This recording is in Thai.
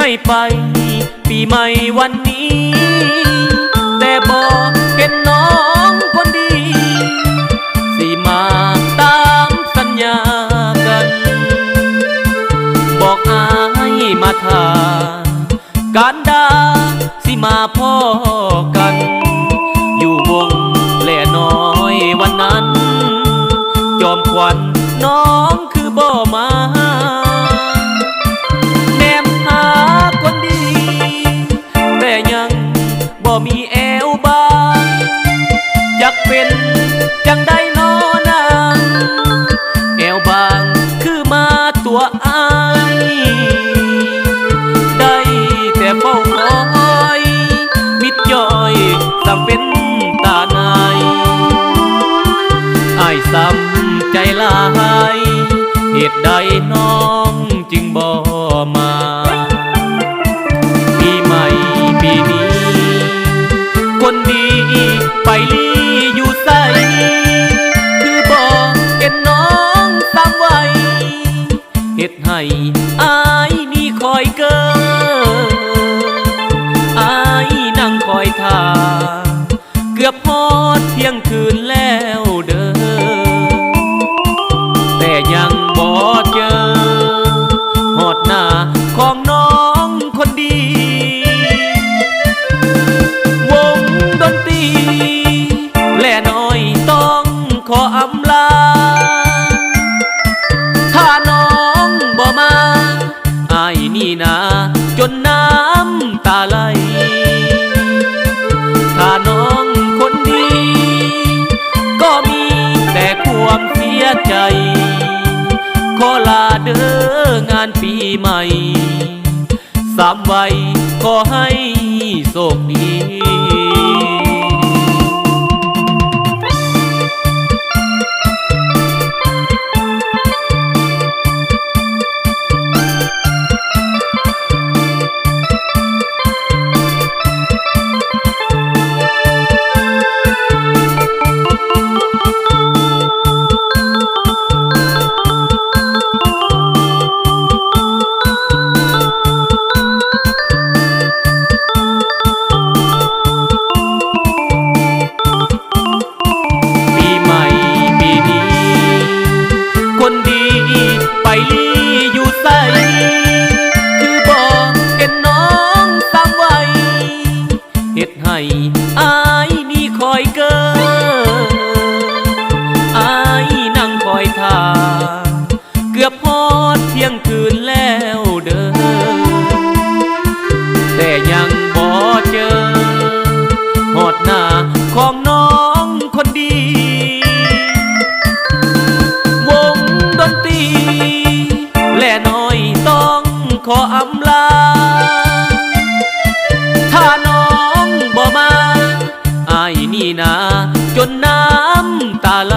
ให้ไปปีใหม่วันนี้แต่บอกเห็นน้องคนดีสิมาตามสัญญากันบอกอายมาทาการดาสิมาพ่อกันอยู่วงแหล่น้อยวันนั้นจอมขวัญน้องคือบ่มาแนมหาคนดีแต่ยังบ่มีแอวบางอยากเป็นจังได้นอนางแอวบางคือมาตัวอายได้แต่เฝ้าคอยมิดย่อยสั่งเป็นตาในอายซ้ำใจลายเหตุใดน้องจึงบ่มาปีใหม่ปีนี้คนดีไปลีอยู่ใสคือบ่เห็นน้องสามวัยเหตุให้อายนี่คอยเกินอายนั่งคอยท่าเกือบพอดเที่ยงคืนแล้วเด้อแต่ยังบ่เจอหอดหน้าของน้องคนดีวงดนตรีแล่น้อยต้องขออำลาถ้าน้องบ่มาอายนี่นาจนน้ำตาไหลถ้าน้องคนดีก็มีแต่ความเสียใจขอลาเด้องานปีใหม่สามวัยขอให้โชคดีไปลีอยู่ใสคือบอกเห็นน้องสามวัยเหตุให้อายนี่คอยเกินอายนั่งคอยท่าเกือบพอดเที่ยงคืนแล้วเด้อแต่ยังบ่เจอหอดหน้าของน้องคนดีวงดนตรีแล่น้อยต้องขออำลาถ้าน้องบ่มาอายนี่นาจนน้ำตาไหล